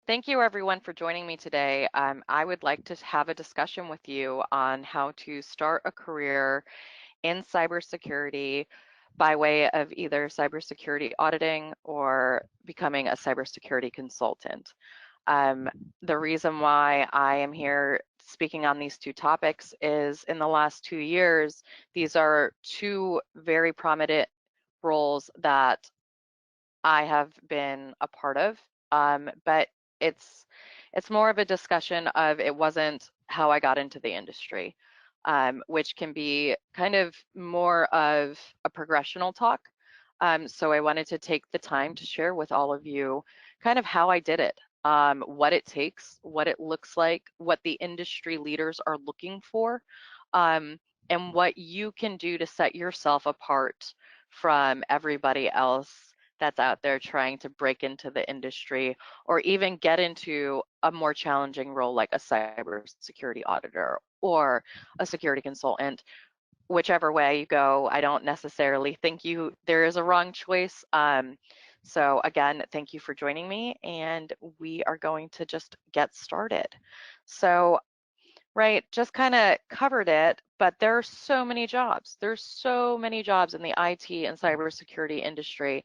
Thank you everyone for joining me today. I would like to have a discussion with you on how to start a career in cybersecurity by way of either cybersecurity auditing or becoming a cybersecurity consultant. Um, the reason why I am here speaking on these two topics is in the last 2 years, these are two very prominent roles that I have been a part of, but it's it's more of a discussion of it wasn't how I got into the industry, which can be kind of more of a progressional talk. So I wanted to take the time to share with all of you kind of how I did it, what it takes, what it looks like, what the industry leaders are looking for, um, and what you can do to set yourself apart from everybody else that's out there trying to break into the industry or even get into a more challenging role like a cybersecurity auditor or a security consultant. Whichever way you go, I don't necessarily think there is a wrong choice. So again, thank you for joining me, and we are going to just get started. So right, just kind of covered it, but there are so many jobs. There's so many jobs in the IT and cybersecurity industry.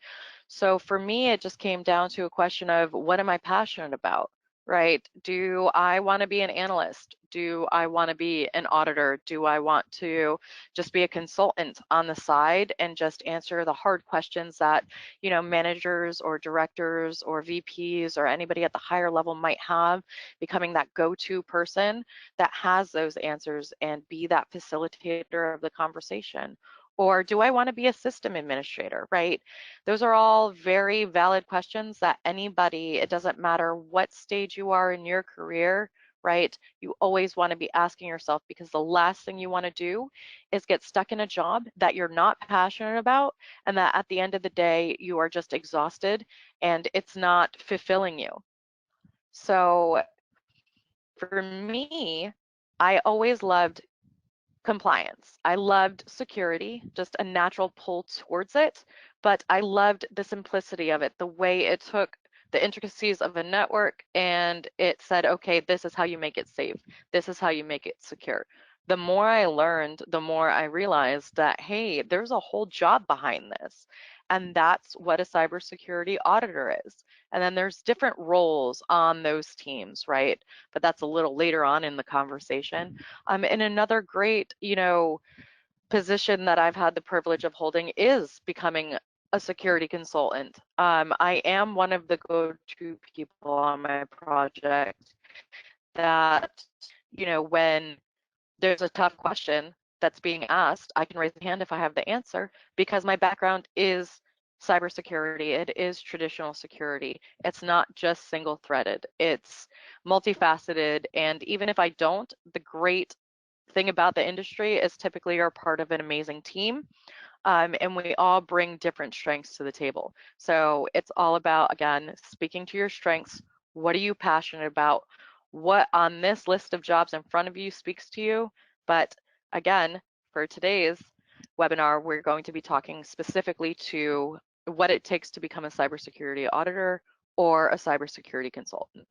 So for me, it just came down to a question of what am I passionate about, right? Do I want to be an analyst? Do I want to be an auditor? Do I want to just be a consultant on the side and just answer the hard questions that, managers or directors or VPs or anybody at the higher level might have, becoming that go-to person that has those answers and be that facilitator of the conversation? Or do I want to be a system administrator, right? Those are all very valid questions that anybody, it doesn't matter what stage you are in your career, right? You always want to be asking yourself, because the last thing you want to do is get stuck in a job that you're not passionate about and that at the end of the day, you are just exhausted and it's not fulfilling you. So for me, I always loved compliance. I loved security, just a natural pull towards it, but I loved the simplicity of it, the way it took the intricacies of a network and it said, okay, this is how you make it safe. This is how you make it secure. The more I learned, the more I realized that, hey, there's a whole job behind this. And that's what a cybersecurity auditor is. And then there's different roles on those teams, right? But that's a little later on in the conversation. And another great, position that I've had the privilege of holding is becoming a security consultant. I am one of the go-to people on my project that, when there's a tough question that's being asked, I can raise a hand if I have the answer because my background is cybersecurity. It is traditional security. It's not just single-threaded. It's multifaceted. And even if I don't, the great thing about the industry is typically you're part of an amazing team. And we all bring different strengths to the table. So it's all about, again, speaking to your strengths. What are you passionate about? What on this list of jobs in front of you speaks to you? But again, for today's webinar, we're going to be talking specifically to what it takes to become a cybersecurity auditor or a cybersecurity consultant.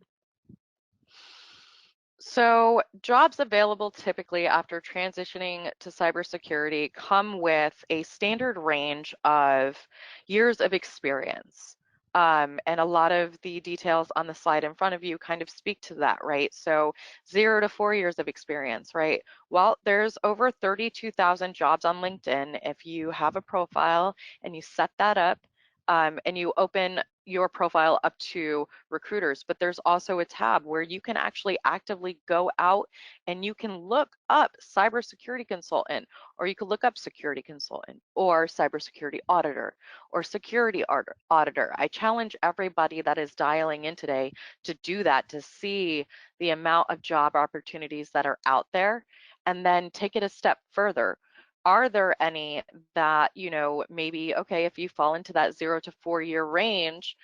So jobs available typically after transitioning to cybersecurity come with a standard range of years of experience. And a lot of the details on the slide in front of you kind of speak to that, right? So 0 to 4 years of experience, right? Well, there's over 32,000 jobs on LinkedIn. If you have a profile and you set that up, and you open your profile up to recruiters, but there's also a tab where you can actually actively go out and you can look up cybersecurity consultant, or you could look up security consultant or cybersecurity auditor or security auditor. I challenge everybody that is dialing in today to do that, to see the amount of job opportunities that are out there, and then take it a step further. Are there any that, maybe, okay, if you fall into that 0 to 4 year range,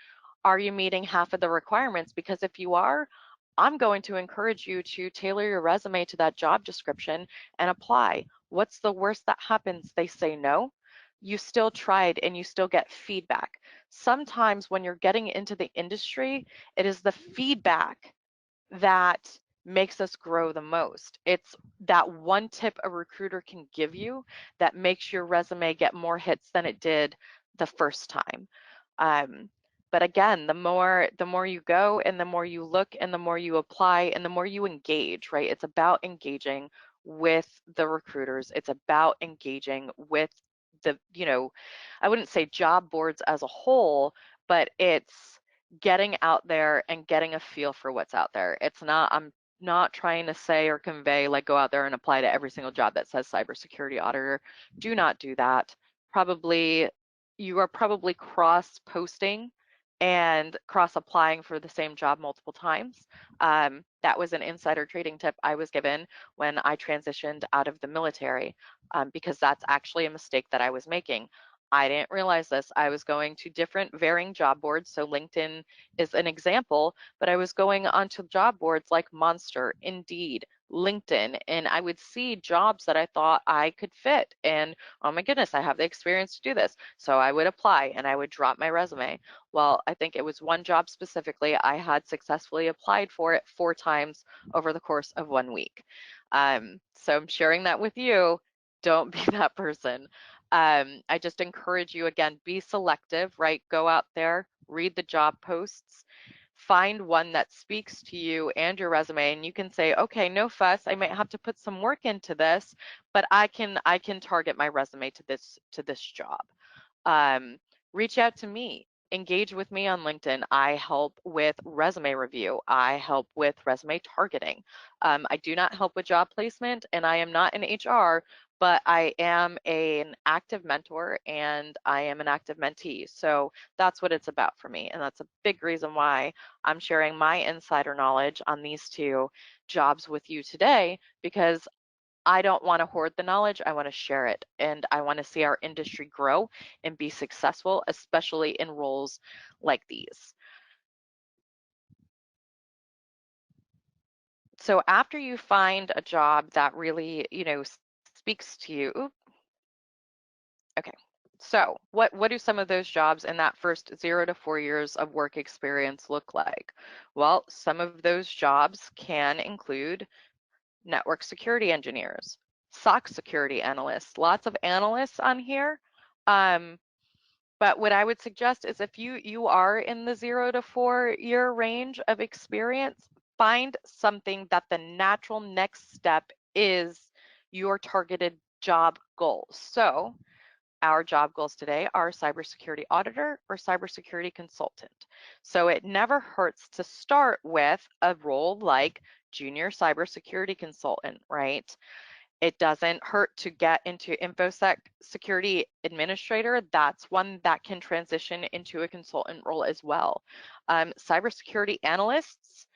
are you meeting half of the requirements? Because if you are, I'm going to encourage you to tailor your resume to that job description and apply. What's the worst that happens? They say no. you still tried and you still get feedback. Sometimes when you're getting into the industry, it is the feedback that makes us grow the most. It's that one tip a recruiter can give you that makes your resume get more hits than it did the first time. Um, but again, the more you go and the more you look and the more you apply and the more you engage, right? It's about engaging with the recruiters. It's about engaging with I wouldn't say job boards as a whole, but it's getting out there and getting a feel for what's out there. I'm not trying to say or convey like go out there and apply to every single job that says cybersecurity auditor. Do not do that. You are probably cross posting and cross applying for the same job multiple times. That was an insider trading tip I was given when I transitioned out of the military, because that's actually a mistake that I was making. I didn't realize this. I was going to different varying job boards. So LinkedIn is an example, but I was going onto job boards like Monster, Indeed, LinkedIn, and I would see jobs that I thought I could fit. And oh my goodness, I have the experience to do this. So I would apply and I would drop my resume. Well, I think it was one job specifically. I had successfully applied for it 4 times over the course of 1 week. So I'm sharing that with you. Don't be that person. I just encourage you, again, be selective, right? Go out there, read the job posts, find one that speaks to you and your resume, and you can say, okay, no fuss, I might have to put some work into this, but I can target my resume to this job. Reach out to me. Engage with me on LinkedIn. I help with resume review. I help with resume targeting. I do not help with job placement, and I am not in HR, but I am an active mentor and I am an active mentee. So that's what it's about for me. And that's a big reason why I'm sharing my insider knowledge on these 2 jobs with you today, because I don't want to hoard the knowledge. I want to share it, and I want to see our industry grow and be successful, especially in roles like these. So after you find a job that really, speaks to you, okay. So what do some of those jobs in that first 0 to 4 years of work experience look like? Well, some of those jobs can include network security engineers, SOC security analysts, lots of analysts on here. But what I would suggest is if you are in the 0 to 4 year range of experience, find something that the natural next step is your targeted job goals. So our job goals today are cybersecurity auditor or cybersecurity consultant. So it never hurts to start with a role like junior cybersecurity consultant, right? It doesn't hurt to get into InfoSec Security Administrator. That's one that can transition into a consultant role as well. Cybersecurity analysts,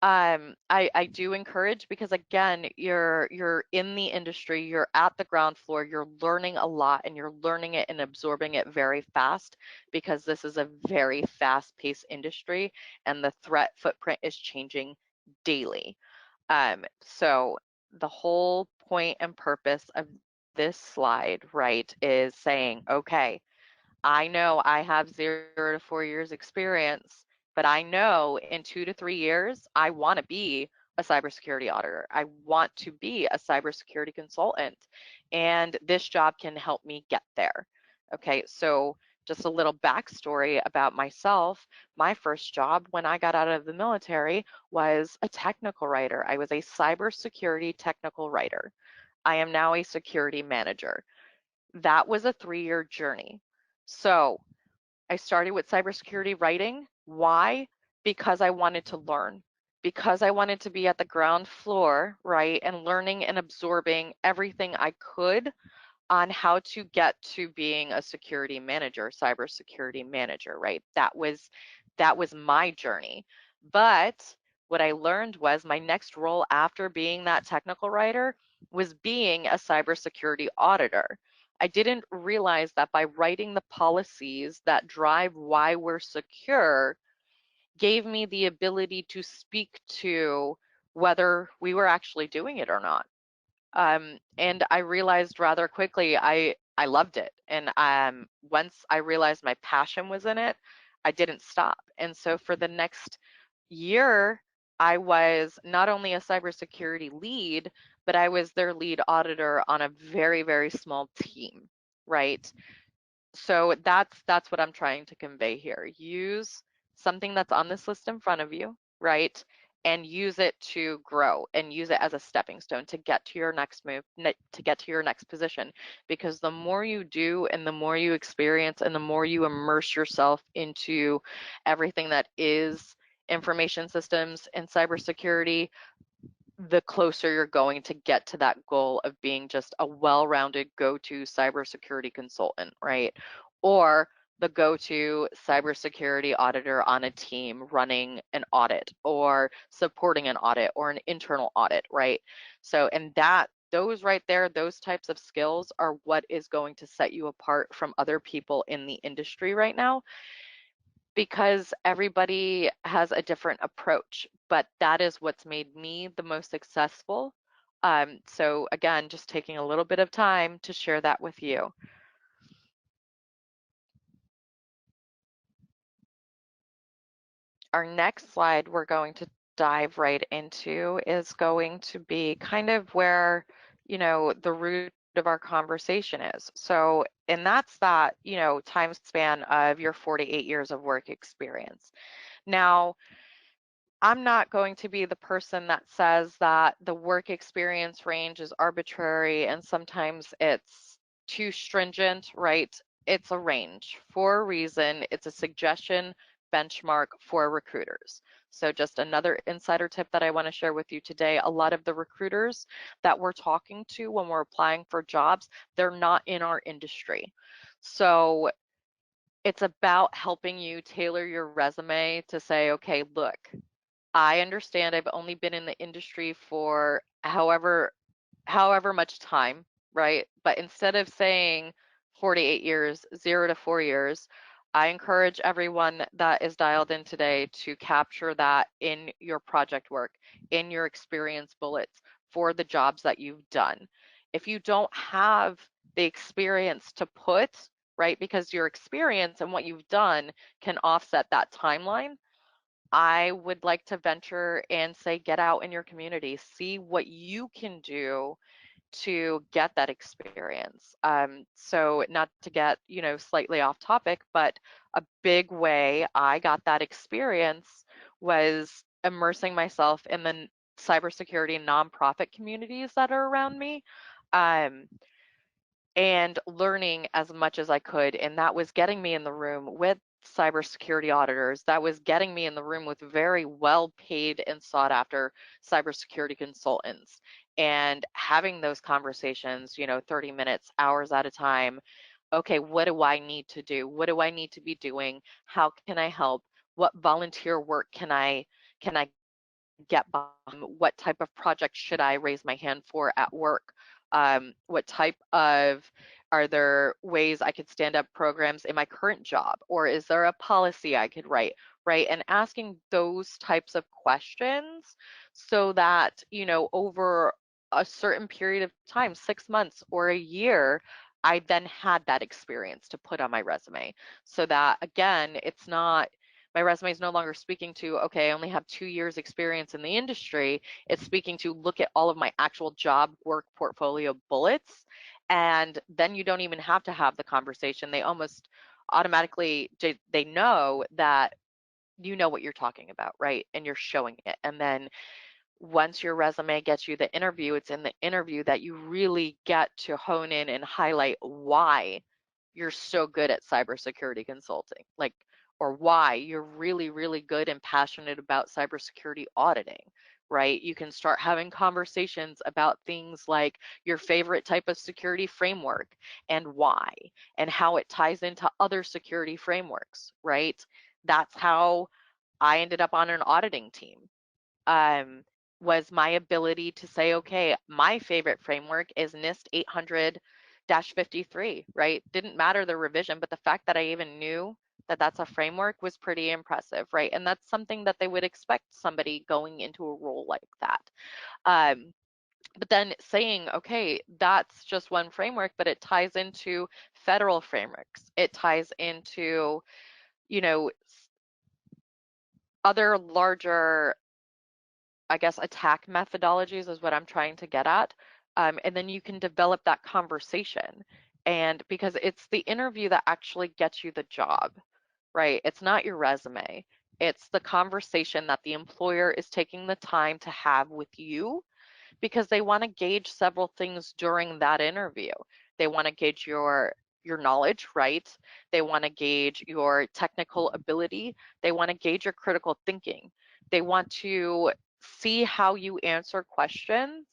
I do encourage, because again, you're in the industry, you're at the ground floor, you're learning a lot and you're learning it and absorbing it very fast, because this is a very fast-paced industry and the threat footprint is changing daily. So the whole point and purpose of this slide, right, is saying, okay, I know I have 0 to 4 years experience, but I know in 2 to 3 years, I want to be a cybersecurity auditor. I want to be a cybersecurity consultant, and this job can help me get there. Okay, so just a little backstory about myself. My first job when I got out of the military was a technical writer. I was a cybersecurity technical writer. I am now a security manager. That was a 3-year journey. So I started with cybersecurity writing. Why? Because I wanted to learn, because I wanted to be at the ground floor, right, and learning and absorbing everything I could on how to get to being a security manager, cybersecurity manager, right? That was my journey. But what I learned was my next role after being that technical writer was being a cybersecurity auditor. I didn't realize that by writing the policies that drive why we're secure gave me the ability to speak to whether we were actually doing it or not. And I realized rather quickly I loved it. And once I realized my passion was in it, I didn't stop. And so for the next year, I was not only a cybersecurity lead, but I was their lead auditor on a very, very small team, right? So that's what I'm trying to convey here. Use something that's on this list in front of you, right? And use it to grow and use it as a stepping stone to get to your next move, to get to your next position. Because the more you do and the more you experience and the more you immerse yourself into everything that is information systems and cybersecurity, the closer you're going to get to that goal of being just a well-rounded go-to cybersecurity consultant, right? Or the go-to cybersecurity auditor on a team running an audit or supporting an audit or an internal audit, right? So, and those right there, those types of skills are what is going to set you apart from other people in the industry right now, because everybody has a different approach, but that is what's made me the most successful. So again, just taking a little bit of time to share that with you. Our next slide we're going to dive right into is going to be kind of where, the root of our conversation is. So, and that's that, time span of your 48 years of work experience. Now, I'm not going to be the person that says that the work experience range is arbitrary and sometimes it's too stringent, right? It's a range for a reason. It's a suggestion benchmark for recruiters. So just another insider tip that I want to share with you today, a lot of the recruiters that we're talking to when we're applying for jobs, they're not in our industry. So it's about helping you tailor your resume to say, okay, look, I understand I've only been in the industry for however much time, right? But instead of saying 48 years, 0 to 4 years, I encourage everyone that is dialed in today to capture that in your project work, in your experience bullets for the jobs that you've done. If you don't have the experience to put, right, because your experience and what you've done can offset that timeline, I would like to venture and say, get out in your community, see what you can do to get that experience. So not to get, slightly off topic, but a big way I got that experience was immersing myself in the cybersecurity nonprofit communities that are around me. Um, and learning as much as I could. And that was getting me in the room with cybersecurity auditors. That was getting me in the room with very well paid and sought after cybersecurity consultants and having those conversations, 30 minutes, hours at a time. Okay, what do I need to do? What do I need to be doing? How can I help? What volunteer work can I get by? What type of project should I raise my hand for at work? What type of, are there ways I could stand up programs in my current job? Or is there a policy I could write, right? And asking those types of questions so that, over a certain period of time, 6 months or a year, I then had that experience to put on my resume so that, again, it's not, my resume is no longer speaking to, okay, I only have 2 years experience in the industry. It's speaking to, look at all of my actual job work portfolio bullets. And then you don't even have to have the conversation. They almost automatically, they know that you know what you're talking about, right? And you're showing it. And then once your resume gets you the interview, it's in the interview that you really get to hone in and highlight why you're so good at cybersecurity consulting, like, or why you're really, really good and passionate about cybersecurity auditing, right? You can start having conversations about things like your favorite type of security framework and why, and how it ties into other security frameworks, right? That's how I ended up on an auditing team. um, was my ability to say, okay, my favorite framework is NIST 800-53, right? Didn't matter the revision, but the fact that I even knew that that's a framework was pretty impressive, right? And that's something that they would expect somebody going into a role like that. Um, But then saying, okay, that's just one framework, but it ties into federal frameworks. It ties into, you know, other larger, I guess, attack methodologies is what I'm trying to get at. And then you can develop that conversation. And because it's the interview that actually gets you the job, right? It's not your resume. It's the conversation that the employer is taking the time to have with you because they want to gauge several things during that interview. They want to gauge your knowledge, right? They want to gauge your technical ability. They want to gauge your critical thinking. They want to see how you answer questions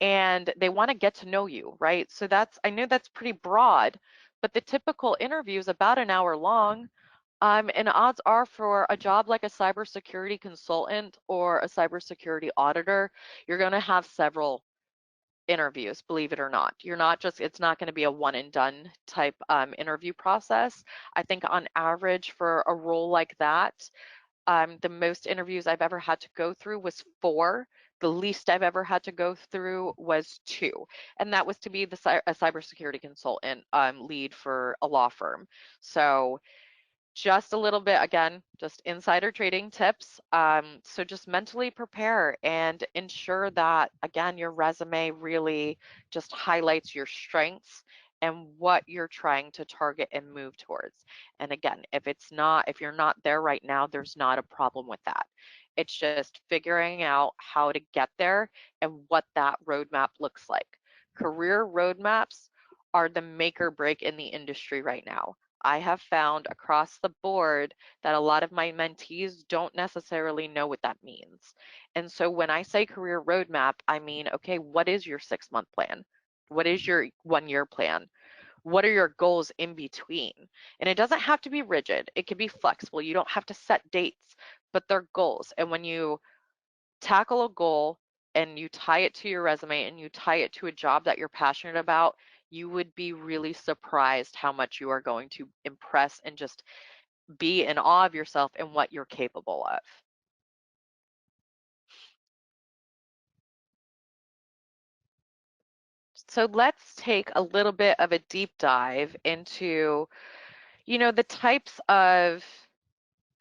and they want to get to know you, right? So that's, I know that's pretty broad, but the typical interview is about an hour long. And odds are for a job like a cybersecurity consultant or a cybersecurity auditor, you're going to have several interviews, believe it or not. You're not just, it's not going to be a one and done type interview process. I think on average for a role like that, the most interviews I've ever had to go through was 4. The least I've ever had to go through was 2, and that was to be a cybersecurity consultant lead for a law firm. So just a little bit, again, just insider trading tips. So just mentally prepare and ensure that, again, your resume really just highlights your strengths and what you're trying to target and move towards. And again, if you're not there right now, there's not a problem with that. It's just figuring out how to get there and what that roadmap looks like. Career roadmaps are the make or break in the industry right now. I have found across the board that a lot of my mentees don't necessarily know what that means. And so when I say career roadmap, I mean, okay, what is your 6-month plan? What is your 1-year plan? What are your goals in between? And it doesn't have to be rigid. It can be flexible. You don't have to set dates, but they're goals. And when you tackle a goal and you tie it to your resume and you tie it to a job that you're passionate about, you would be really surprised how much you are going to impress and just be in awe of yourself and what you're capable of. So let's take a little bit of a deep dive into, the types of,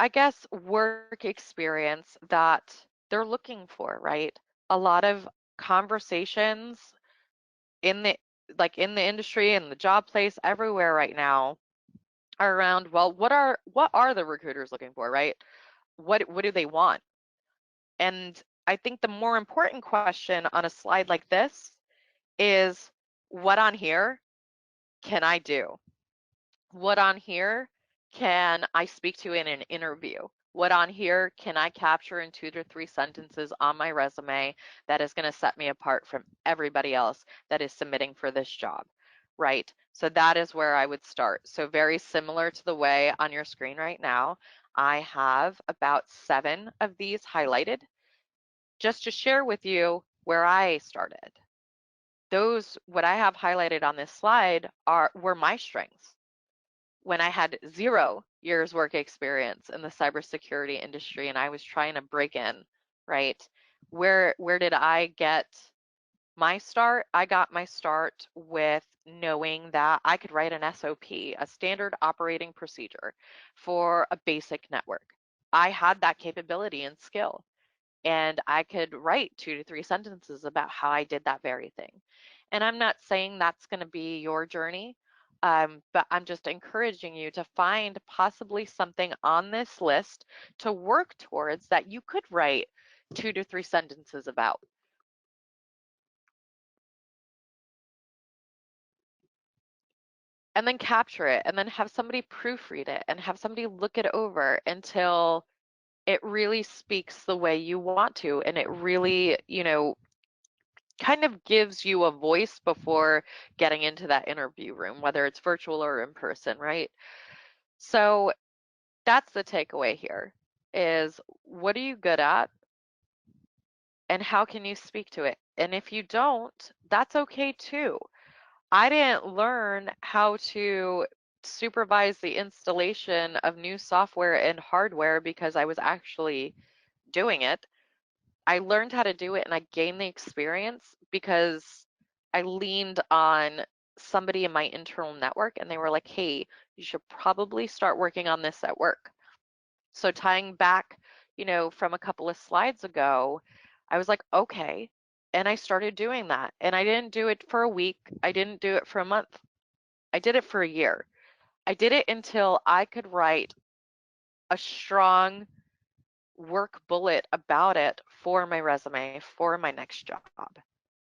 I guess, work experience that they're looking for, right? A lot of conversations in the in the industry and the job place everywhere right now are around, well, what are the recruiters looking for, right? What do they want? And I think the more important question on a slide like this is, what on here can I do? What on here can I speak to in an interview? What on here can I capture in 2 to 3 sentences on my resume that is going to set me apart from everybody else that is submitting for this job, right? So that is where I would start. So very similar to the way on your screen right now, I have about 7 of these highlighted just to share with you where I started. Those, what I have highlighted on this slide were my strengths when I had 0 years work experience in the cybersecurity industry and I was trying to break in, right? Where did I get my start? I got my start with knowing that I could write an SOP, a standard operating procedure for a basic network. I had that capability and skill, and I could write 2 to 3 sentences about how I did that very thing. And I'm not saying that's going to be your journey, but I'm just encouraging you to find possibly something on this list to work towards that you could write 2 to 3 sentences about. And then capture it and then have somebody proofread it and have somebody look it over until it really speaks the way you want to, and it really, kind of gives you a voice before getting into that interview room, whether it's virtual or in person, right? So that's the takeaway here is, what are you good at and how can you speak to it? And if you don't, that's okay too. I didn't learn how to supervise the installation of new software and hardware because I was actually doing it. I learned how to do it and I gained the experience because I leaned on somebody in my internal network and they were like, hey, you should probably start working on this at work. So tying back, from a couple of slides ago, I was like, okay. And I started doing that. And I didn't do it for a week. I didn't do it for a month. I did it for a year. I did it until I could write a strong work bullet about it for my resume for my next job,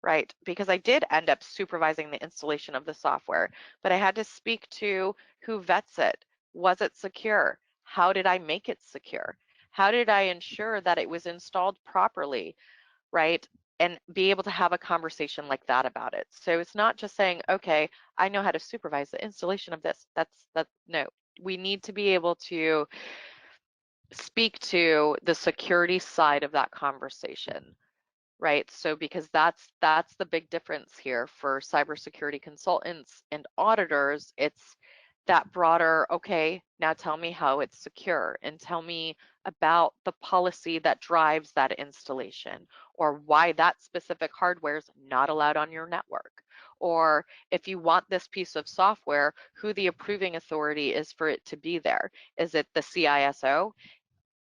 right? Because I did end up supervising the installation of the software, but I had to speak to who vets it. Was it secure? How did I make it secure? How did I ensure that it was installed properly, right? And be able to have a conversation like that about it. So it's not just saying, okay, I know how to supervise the installation of this. No. We need to be able to speak to the security side of that conversation, right? So because that's the big difference here for cybersecurity consultants and auditors. It's that broader, okay, now tell me how it's secure and tell me about the policy that drives that installation, or why that specific hardware is not allowed on your network, or if you want this piece of software, who the approving authority is for it to be there. Is it the CISO?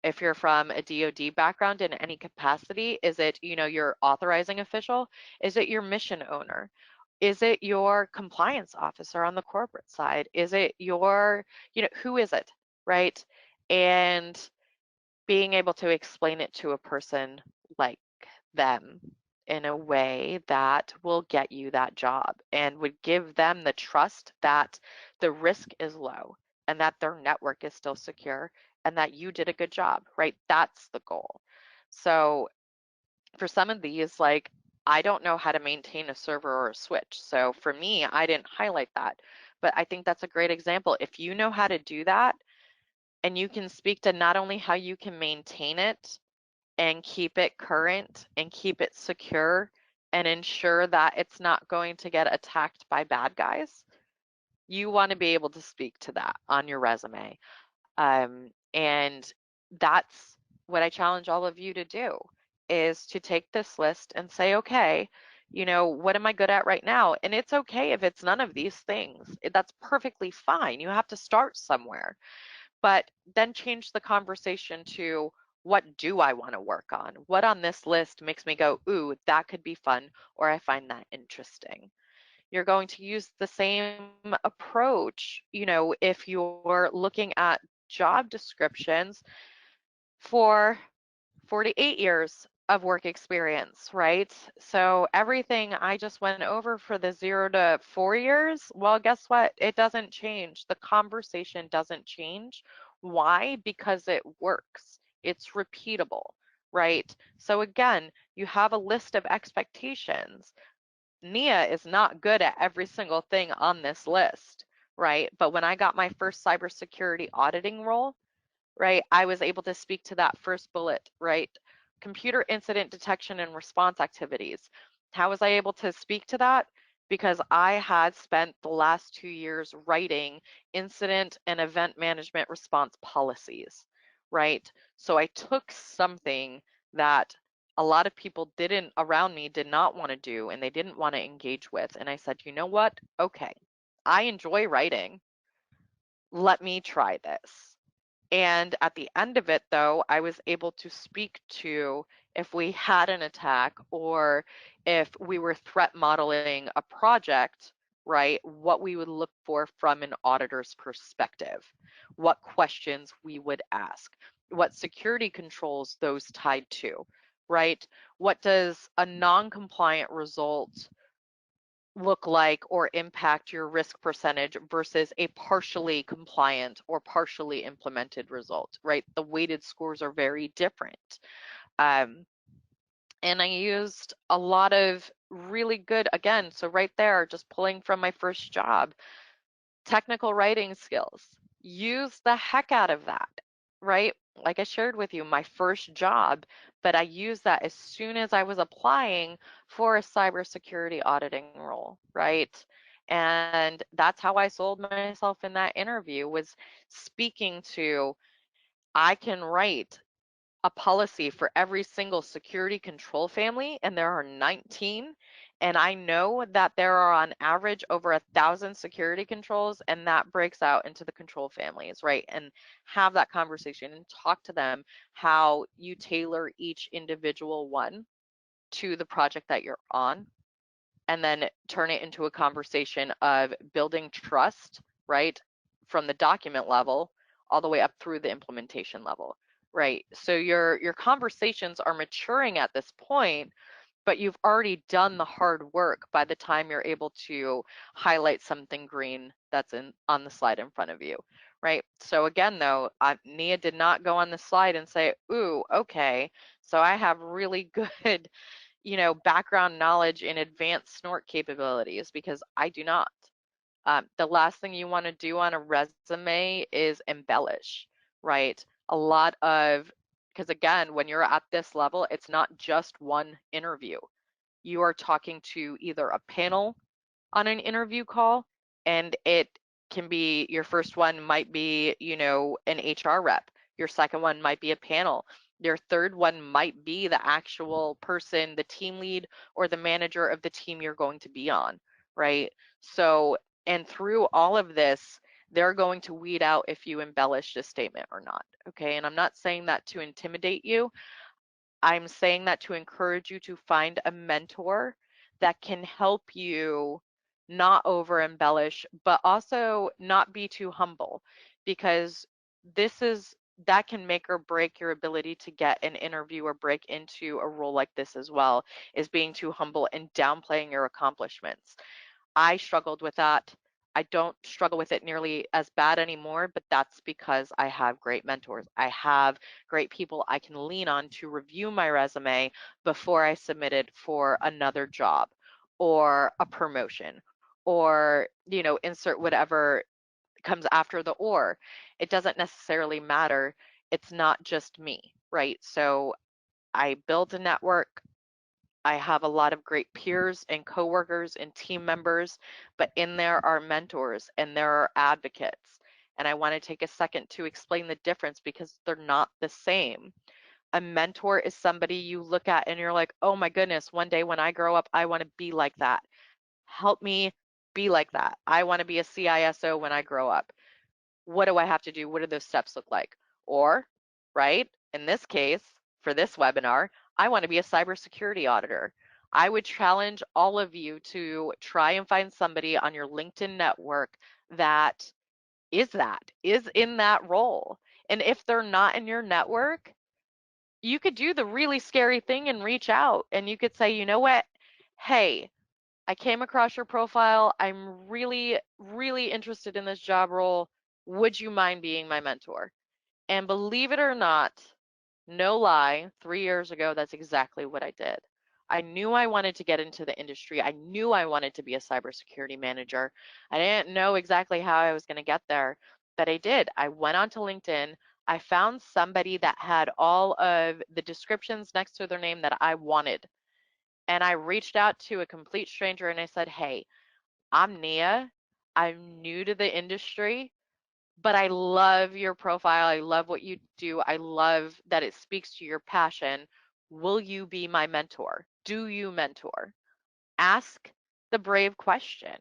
If you're from a DoD background in any capacity, is it, your authorizing official? Is it your mission owner? Is it your compliance officer on the corporate side? Is it your, who is it, right? And being able to explain it to a person like them in a way that will get you that job and would give them the trust that the risk is low and that their network is still secure and that you did a good job, right? That's the goal. So for some of these, like, I don't know how to maintain a server or a switch. So for me, I didn't highlight that. But I think that's a great example. If you know how to do that and you can speak to not only how you can maintain it and keep it current and keep it secure and ensure that it's not going to get attacked by bad guys, you want to be able to speak to that on your resume. And that's what I challenge all of you to do, is to take this list and say, okay, what am I good at right now? And it's okay if it's none of these things. That's perfectly fine. You have to start somewhere, but then change the conversation to, what do I want to work on? What on this list makes me go, ooh, that could be fun, or I find that interesting. You're going to use the same approach, if you're looking at job descriptions for 48 years of work experience, right? So everything I just went over for the 0 to 4 years, well, guess what? It doesn't change. The conversation doesn't change. Why? Because it works. It's repeatable, right? So again, you have a list of expectations. Nia is not good at every single thing on this list, right? But when I got my first cybersecurity auditing role, right, I was able to speak to that first bullet, right? Computer incident detection and response activities. How was I able to speak to that? Because I had spent the last 2 years writing incident and event management response policies, right? So I took something that a lot of people didn't around me did not want to do and they didn't want to engage with. And I said, you know what? Okay, I enjoy writing. Let me try this. And at the end of it, though, I was able to speak to, if we had an attack or if we were threat modeling a project, right, what we would look for from an auditor's perspective, what questions we would ask, what security controls those tied to, right? What does a non-compliant result look like or impact your risk percentage versus a partially compliant or partially implemented result, right? The weighted scores are very different. Um, and I used a lot of really good, again, so right there, just pulling from my first job, technical writing skills. Use the heck out of that, right? Like I shared with you, my first job, but I used that as soon as I was applying for a cybersecurity auditing role, right? And that's how I sold myself in that interview, was speaking to, I can write a policy for every single security control family, and there are 19. And I know that there are on average over 1,000 security controls, and that breaks out into the control families, right? And have that conversation and talk to them how you tailor each individual one to the project that you're on, and then turn it into a conversation of building trust, right? From the document level all the way up through the implementation level, right? So your conversations are maturing at this point, but you've already done the hard work by the time you're able to highlight something green that's on the slide in front of you, right? So again, though, Nia did not go on the slide and say, ooh, okay, so I have really good background knowledge in advanced snort capabilities, because I do not. The last thing you want to do on a resume is embellish, right? A lot of, because again, when you're at this level, it's not just one interview. You are talking to either a panel on an interview call, and it can be, your first one might be, an HR rep. Your second one might be a panel. Your third one might be the actual person, the team lead or the manager of the team you're going to be on, right? So, and through all of this, they're going to weed out if you embellished a statement or not, okay? And I'm not saying that to intimidate you. I'm saying that to encourage you to find a mentor that can help you not over embellish, but also not be too humble, because that can make or break your ability to get an interview or break into a role like this as well, is being too humble and downplaying your accomplishments. I struggled with that. I don't struggle with it nearly as bad anymore, but that's because I have great mentors. I have great people I can lean on to review my resume before I submit it for another job or a promotion, or, insert whatever comes after the or. It doesn't necessarily matter. It's not just me, right? So I build a network. I have a lot of great peers and coworkers and team members, but in there are mentors and there are advocates. And I want to take a second to explain the difference, because they're not the same. A mentor is somebody you look at and you're like, oh my goodness, one day when I grow up, I want to be like that. Help me be like that. I want to be a CISO when I grow up. What do I have to do? What do those steps look like? Or, right, in this case, for this webinar, I want to be a cybersecurity auditor. I would challenge all of you to try and find somebody on your LinkedIn network that is in that role. And if they're not in your network, you could do the really scary thing and reach out, and you could say, you know what? Hey, I came across your profile. I'm really, really interested in this job role. Would you mind being my mentor? And believe it or not, no lie, 3 years ago, that's exactly what I did. I knew I wanted to get into the industry. I knew I wanted to be a cybersecurity manager. I didn't know exactly how I was going to get there, but I did. I went onto LinkedIn. I found somebody that had all of the descriptions next to their name that I wanted. And I reached out to a complete stranger and I said, hey, I'm Nia. I'm new to the industry, but I love your profile. I love what you do. I love that it speaks to your passion. Will you be my mentor? Do you mentor? Ask the brave question.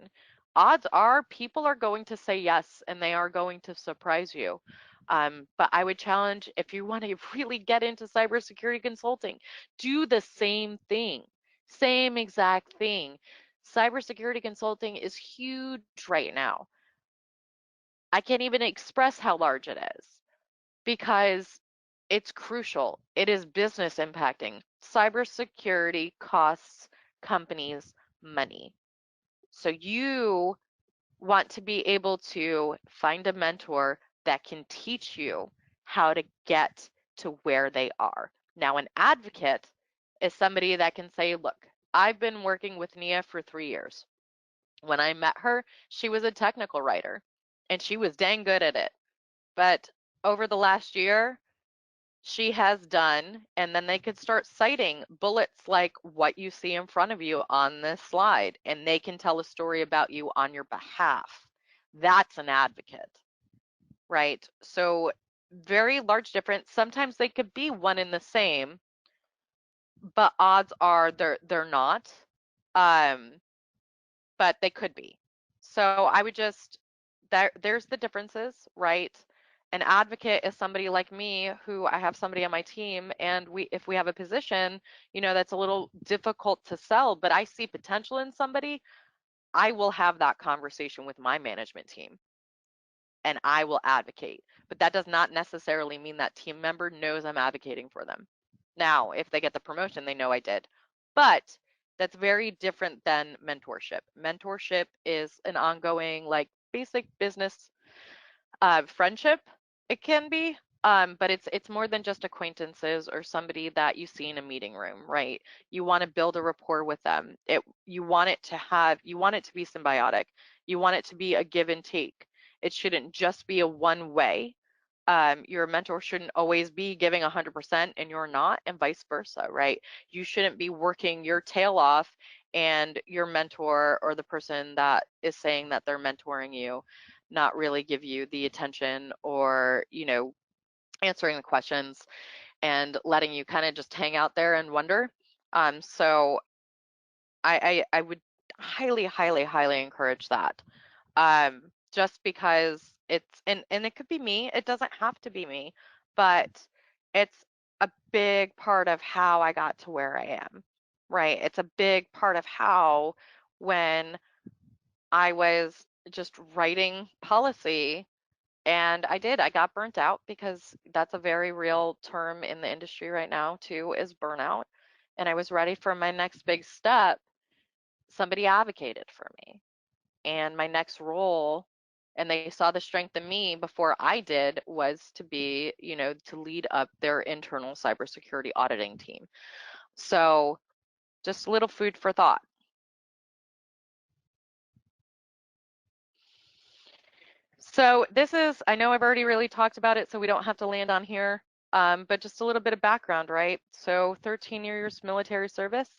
Odds are people are going to say yes, and they are going to surprise you. But I would challenge, if you want to really get into cybersecurity consulting, do the same thing, same exact thing. Cybersecurity consulting is huge right now. I can't even express how large it is, because it's crucial. It is business impacting. Cybersecurity costs companies money. So you want to be able to find a mentor that can teach you how to get to where they are. Now, an advocate is somebody that can say, look, I've been working with Nia for 3 years. When I met her, she was a technical writer and she was dang good at it. But over the last year, she has done, and then they could start citing bullets like what you see in front of you on this slide, and they can tell a story about you on your behalf. That's an advocate, right? So very large difference. Sometimes they could be one in the same, but odds are they're not. Um, but they could be. So I would just there's the differences, right? An advocate is somebody like me who I have somebody on my team, and we if we have a position, that's a little difficult to sell, but I see potential in somebody, I will have that conversation with my management team and I will advocate. But that does not necessarily mean that team member knows I'm advocating for them. Now, if they get the promotion, they know I did. But that's very different than mentorship. Mentorship is an ongoing, like, basic business friendship. It can be, but it's more than just acquaintances or somebody that you see in a meeting room, right? You want to build a rapport with them. You want it to be symbiotic. You want it to be a give and take. It shouldn't just be a one way. Your mentor shouldn't always be giving 100% and you're not, and vice versa, right? You shouldn't be working your tail off and your mentor or the person that is saying that they're mentoring you not really give you the attention or, answering the questions and letting you kind of just hang out there and wonder. So I would highly, highly, highly encourage that. Just because and it could be me, it doesn't have to be me, but it's a big part of how I got to where I am, right? It's a big part of how when I was just writing policy and I got burnt out because that's a very real term in the industry right now too, is burnout. And I was ready for my next big step. Somebody advocated for me. And my next role, and they saw the strength in me before I did, was to be, to lead up their internal cybersecurity auditing team. So just a little food for thought. So this is, I know I've already really talked about it, so we don't have to land on here, but just a little bit of background, right? So 13 years military service,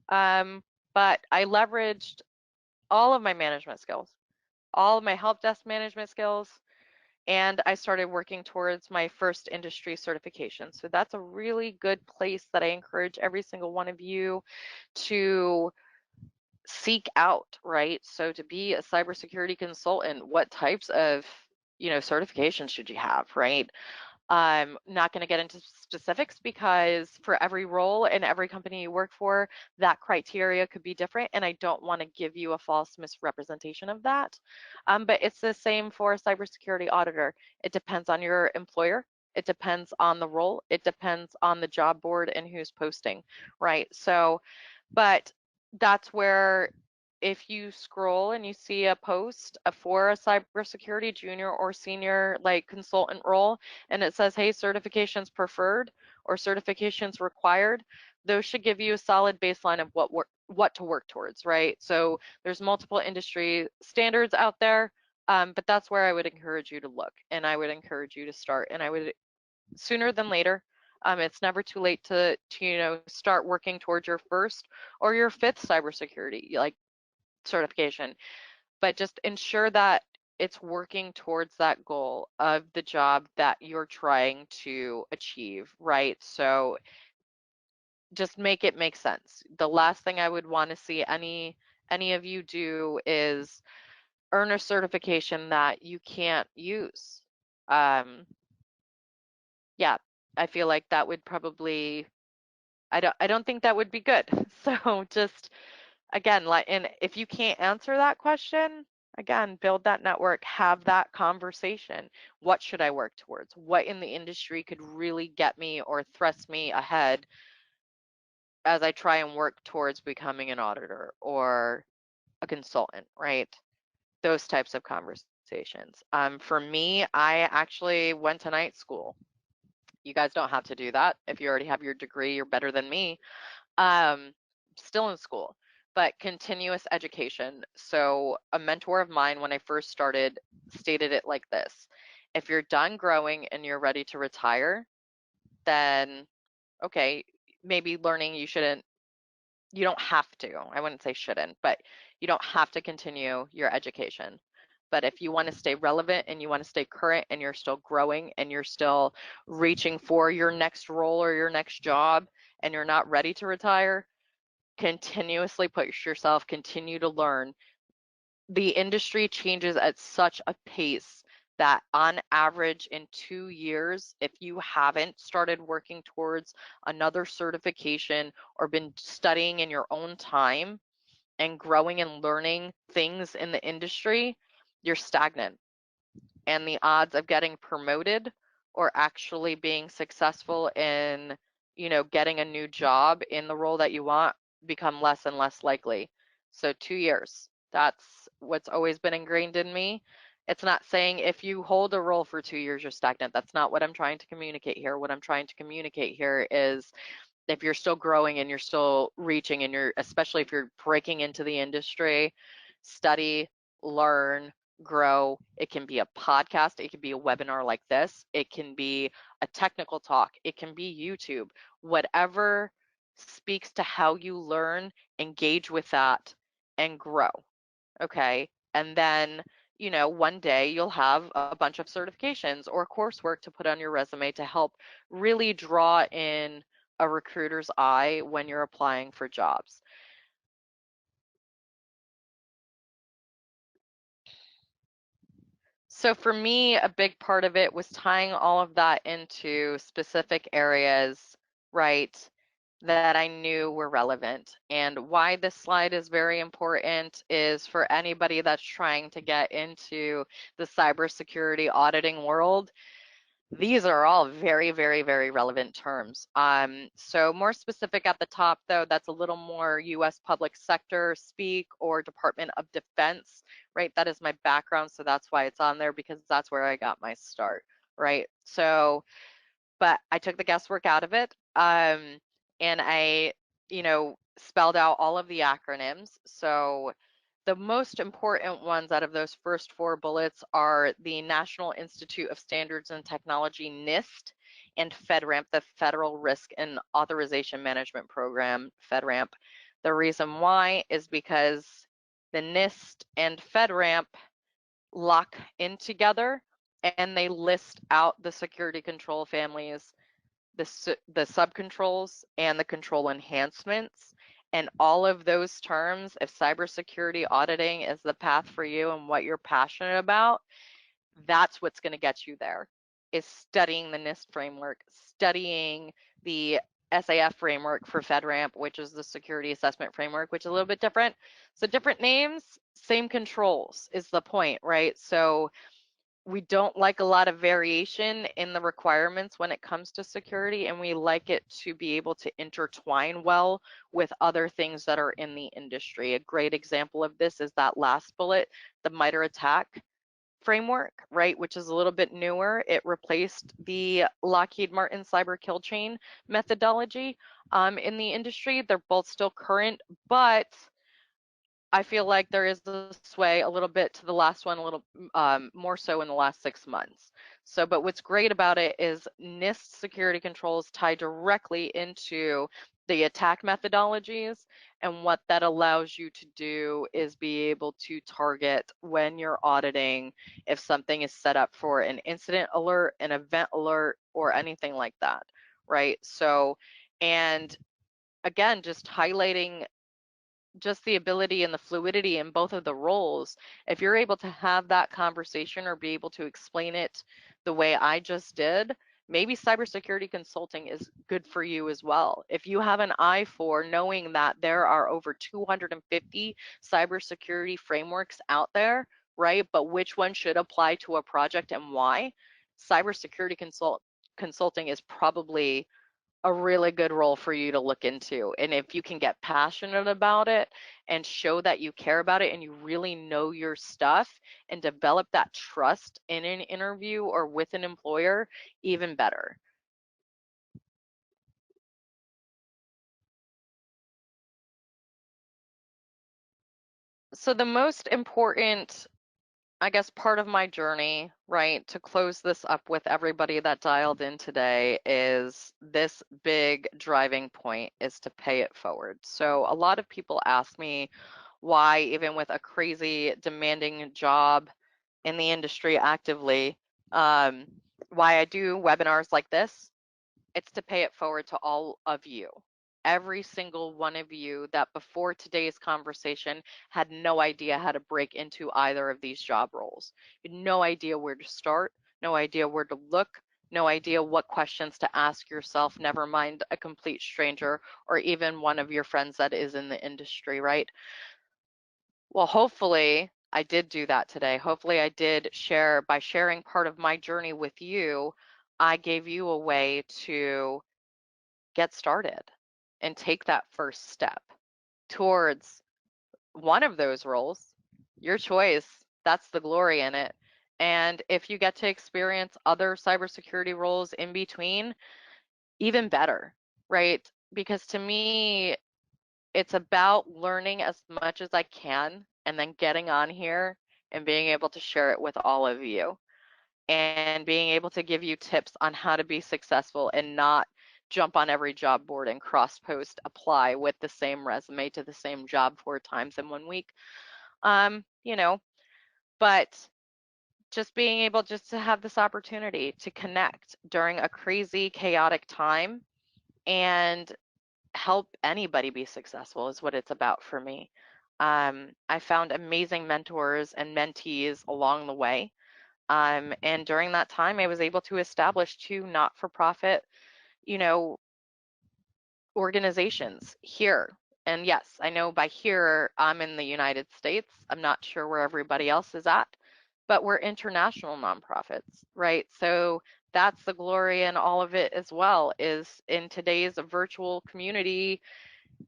um, but I leveraged all of my management skills, all of my help desk management skills, and I started working towards my first industry certification. So that's a really good place that I encourage every single one of you to seek out, right? So to be a cybersecurity consultant, what types of, certifications should you have, right? I'm not going to get into specifics because for every role and every company you work for, that criteria could be different, and I don't want to give you a false misrepresentation of that. But it's the same for a cybersecurity auditor. It depends on your employer. It depends on the role. It depends on the job board and who's posting, right? So, but that's where if you scroll and you see a post for a cybersecurity junior or senior like consultant role, and it says, hey, certifications preferred or certifications required, those should give you a solid baseline of what to work towards, right? So there's multiple industry standards out there, but that's where I would encourage you to look, and I would encourage you to start, and I would sooner than later. It's never too late to start working towards your first or your fifth cybersecurity like certification, but just ensure that it's working towards that goal of the job that you're trying to achieve, right? So just make it make sense. The last thing I would want to see any of you do is earn a certification that you can't use. Um, yeah, I feel like that would probably I don't think that would be good. So just again, like, and if you can't answer that question, again, build that network, have that conversation. What should I work towards? What in the industry could really get me or thrust me ahead as I try and work towards becoming an auditor or a consultant, right? Those types of conversations. For me, I actually went to night school. You guys don't have to do that. If you already have your degree, you're better than me. Still in school, but continuous education. So a mentor of mine when I first started stated it like this: if you're done growing and you're ready to retire, then okay, maybe learning you don't have to, I wouldn't say shouldn't, but you don't have to continue your education. But if you want to stay relevant and you want to stay current and you're still growing and you're still reaching for your next role or your next job and you're not ready to retire, continuously push yourself, continue to learn. The industry changes at such a pace that on average in 2 years, if you haven't started working towards another certification or been studying in your own time and growing and learning things in the industry, you're stagnant. And the odds of getting promoted or actually being successful in, getting a new job in the role that you want become less and less likely. So 2 years, that's what's always been ingrained in me. It's not saying if you hold a role for 2 years, you're stagnant. That's not what I'm trying to communicate here. What I'm trying to communicate here is if you're still growing and you're still reaching and especially if you're breaking into the industry, study, learn, grow. It can be a podcast, it can be a webinar like this, it can be a technical talk, it can be YouTube, whatever speaks to how you learn, engage with that and grow. Okay. And then, one day you'll have a bunch of certifications or coursework to put on your resume to help really draw in a recruiter's eye when you're applying for jobs. So for me, a big part of it was tying all of that into specific areas, right, that I knew were relevant. And why this slide is very important is for anybody that's trying to get into the cybersecurity auditing world. These are all very, very, very relevant terms. So more specific at the top, though, that's a little more U.S. public sector speak or Department of Defense, right? That is my background, so that's why it's on there because that's where I got my start, right? So, but I took the guesswork out of it, and I, spelled out all of the acronyms. So the most important ones out of those first four bullets are the National Institute of Standards and Technology, NIST, and FedRAMP, the Federal Risk and Authorization Management Program, FedRAMP. The reason why is because the NIST and FedRAMP lock in together and they list out the security control families, the subcontrols, and the control enhancements. And all of those terms, if cybersecurity auditing is the path for you and what you're passionate about, that's what's going to get you there, is studying the NIST framework, studying the SAF framework for FedRAMP, which is the security assessment framework, which is a little bit different. So different names, same controls is the point, right? So we don't like a lot of variation in the requirements when it comes to security, and we like it to be able to intertwine well with other things that are in the industry. A great example of this is that last bullet, the MITRE ATT&CK framework, right, which is a little bit newer. It replaced the Lockheed Martin cyber kill chain methodology in the industry. They're both still current, but I feel like there is a sway a little bit to the last one, a little more so in the last 6 months. So, but what's great about it is NIST security controls tie directly into the attack methodologies. And what that allows you to do is be able to target when you're auditing if something is set up for an incident alert, an event alert, or anything like that, right? So, and again, just highlighting just the ability and the fluidity in both of the roles. If you're able to have that conversation or be able to explain it the way I just did, maybe cybersecurity consulting is good for you as well. If you have an eye for knowing that there are over 250 cybersecurity frameworks out there, right? But which one should apply to a project and why? Cybersecurity consulting is probably a really good role for you to look into. And if you can get passionate about it and show that you care about it and you really know your stuff and develop that trust in an interview or with an employer, even better. So the most important, I guess, part of my journey, right, to close this up with everybody that dialed in today is this big driving point is to pay it forward. So a lot of people ask me why, even with a crazy demanding job, in the industry actively. Why I do webinars like this, it's to pay it forward to all of you. Every single one of you that before today's conversation had no idea how to break into either of these job roles. You had no idea where to start, no idea where to look, no idea what questions to ask yourself, never mind a complete stranger or even one of your friends that is in the industry, right? Well, hopefully I did do that today. Hopefully I did share, by sharing part of my journey with you, I gave you a way to get started and take that first step towards one of those roles. Your choice. That's the glory in it. And if you get to experience other cybersecurity roles in between, even better, right? Because to me, it's about learning as much as I can and then getting on here and being able to share it with all of you and being able to give you tips on how to be successful and not jump on every job board and cross post apply with the same resume to the same job 4 times in 1 week. You know, but just being able just to have this opportunity to connect during a crazy, chaotic time and help anybody be successful is what it's about for me. I found amazing mentors and mentees along the way. And during that time, I was able to establish 2 not-for-profit, you know, organizations here. And yes, I know by here, I'm in the United States. I'm not sure where everybody else is at, but we're international nonprofits, right? So that's the glory in all of it as well, is in today's virtual community,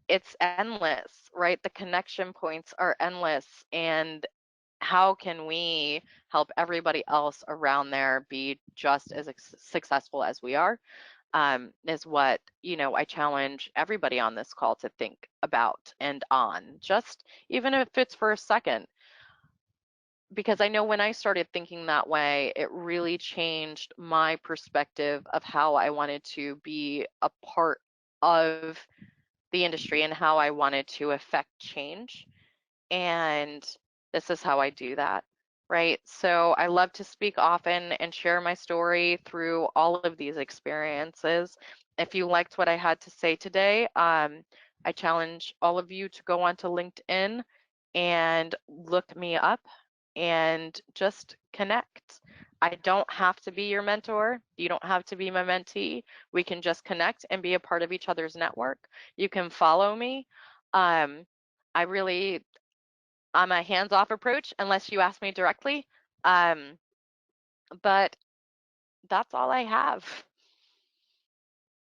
it's endless, right? The connection points are endless. And how can we help everybody else around there be just as successful as we are? Is what, I challenge everybody on this call to think about and on, just even if it's for a second. Because I know when I started thinking that way, it really changed my perspective of how I wanted to be a part of the industry and how I wanted to affect change. And this is how I do that, right? So I love to speak often and share my story through all of these experiences. If you liked what I had to say today, I challenge all of you to go onto LinkedIn and look me up and just connect. I don't have to be your mentor. You don't have to be my mentee. We can just connect and be a part of each other's network. You can follow me. Um, I really, I'm a hands-off approach unless you ask me directly. But that's all I have.